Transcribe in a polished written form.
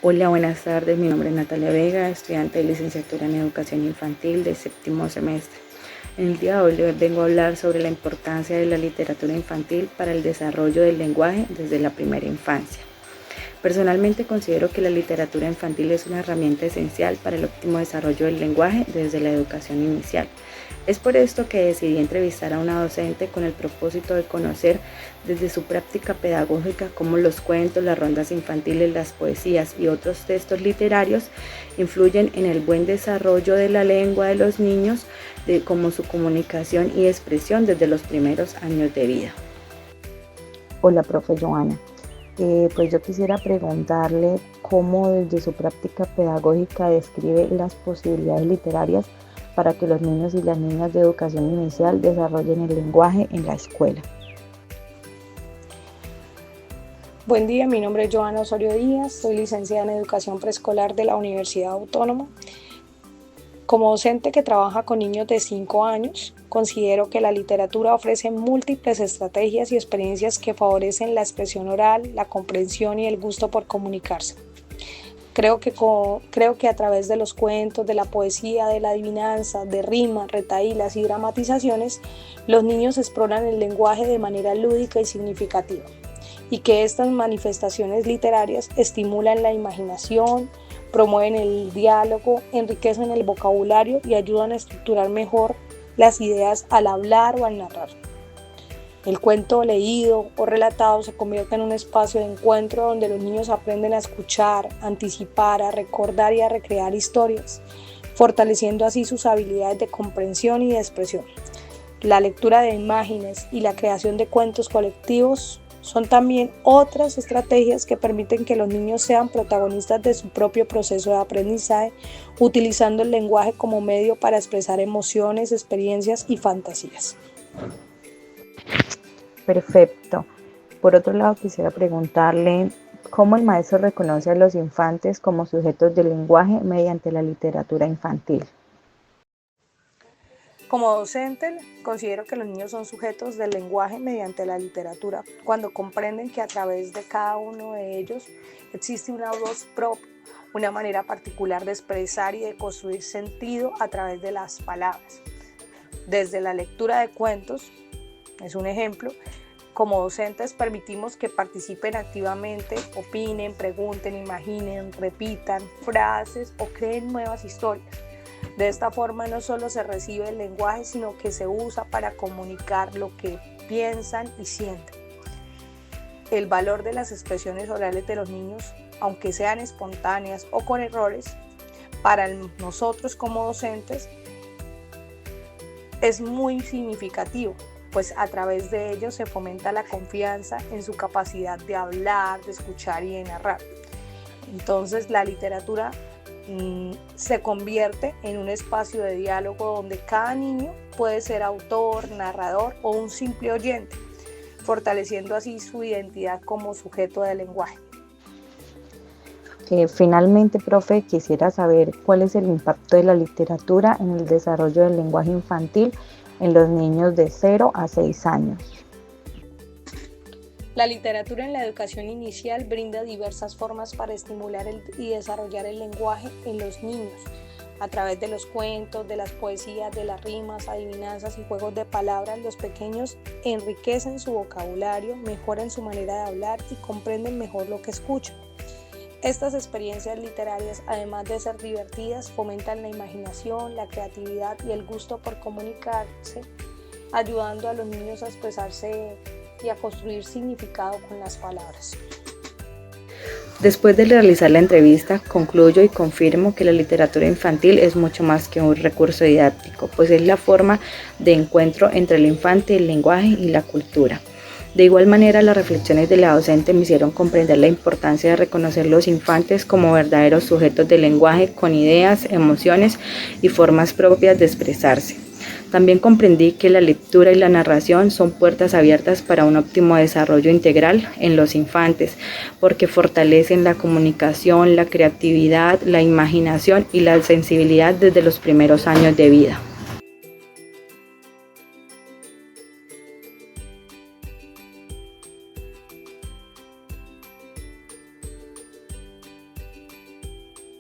Hola, buenas tardes. Mi nombre es Natalia Vega, estudiante de licenciatura en Educación Infantil de séptimo semestre. En el día de hoy les vengo a hablar sobre la importancia de la literatura infantil para el desarrollo del lenguaje desde la primera infancia. Personalmente considero que la literatura infantil es una herramienta esencial para el óptimo desarrollo del lenguaje desde la educación inicial. Es por esto que decidí entrevistar a una docente con el propósito de conocer desde su práctica pedagógica cómo los cuentos, las rondas infantiles, las poesías y otros textos literarios influyen en el buen desarrollo de la lengua de los niños, como su comunicación y expresión desde los primeros años de vida. Hola, profe Joana. Pues yo quisiera preguntarle cómo desde su práctica pedagógica describe las posibilidades literarias para que los niños y las niñas de educación inicial desarrollen el lenguaje en la escuela. Buen día, mi nombre es Joana Osorio Díaz, soy licenciada en Educación Preescolar de la Universidad Autónoma. Como docente que trabaja con niños de 5 años, considero que la literatura ofrece múltiples estrategias y experiencias que favorecen la expresión oral, la comprensión y el gusto por comunicarse. Creo que a través de los cuentos, de la poesía, de la adivinanza, de rimas, retahílas y dramatizaciones, los niños exploran el lenguaje de manera lúdica y significativa, y que estas manifestaciones literarias estimulan la imaginación, promueven el diálogo, enriquecen el vocabulario y ayudan a estructurar mejor las ideas al hablar o al narrar. El cuento leído o relatado se convierte en un espacio de encuentro donde los niños aprenden a escuchar, a anticipar, a recordar y a recrear historias, fortaleciendo así sus habilidades de comprensión y de expresión. La lectura de imágenes y la creación de cuentos colectivos son también otras estrategias que permiten que los niños sean protagonistas de su propio proceso de aprendizaje, utilizando el lenguaje como medio para expresar emociones, experiencias y fantasías. Perfecto. Por otro lado, quisiera preguntarle cómo el maestro reconoce a los infantes como sujetos del lenguaje mediante la literatura infantil. Como docente, considero que los niños son sujetos del lenguaje mediante la literatura, cuando comprenden que a través de cada uno de ellos existe una voz propia, una manera particular de expresar y de construir sentido a través de las palabras. Desde la lectura de cuentos, es un ejemplo, como docentes permitimos que participen activamente, opinen, pregunten, imaginen, repitan frases o creen nuevas historias. De esta forma no solo se recibe el lenguaje, sino que se usa para comunicar lo que piensan y sienten. El valor de las expresiones orales de los niños, aunque sean espontáneas o con errores, para nosotros como docentes es muy significativo, pues a través de ellos se fomenta la confianza en su capacidad de hablar, de escuchar y de narrar. Entonces la literatura se convierte en un espacio de diálogo donde cada niño puede ser autor, narrador o un simple oyente, fortaleciendo así su identidad como sujeto del lenguaje. Finalmente, profe, quisiera saber cuál es el impacto de la literatura en el desarrollo del lenguaje infantil en los niños de 0 a 6 años. La literatura en la educación inicial brinda diversas formas para estimular y desarrollar el lenguaje en los niños, a través de los cuentos, de las poesías, de las rimas, adivinanzas y juegos de palabras. Los pequeños enriquecen su vocabulario, mejoran su manera de hablar y comprenden mejor lo que escuchan. Estas experiencias literarias, además de ser divertidas, fomentan la imaginación, la creatividad y el gusto por comunicarse, ayudando a los niños a expresarse y a construir significado con las palabras. Después de realizar la entrevista, concluyo y confirmo que la literatura infantil es mucho más que un recurso didáctico, pues es la forma de encuentro entre el infante, el lenguaje y la cultura. De igual manera, las reflexiones de la docente me hicieron comprender la importancia de reconocer los infantes como verdaderos sujetos del lenguaje con ideas, emociones y formas propias de expresarse. También comprendí que la lectura y la narración son puertas abiertas para un óptimo desarrollo integral en los infantes, porque fortalecen la comunicación, la creatividad, la imaginación y la sensibilidad desde los primeros años de vida.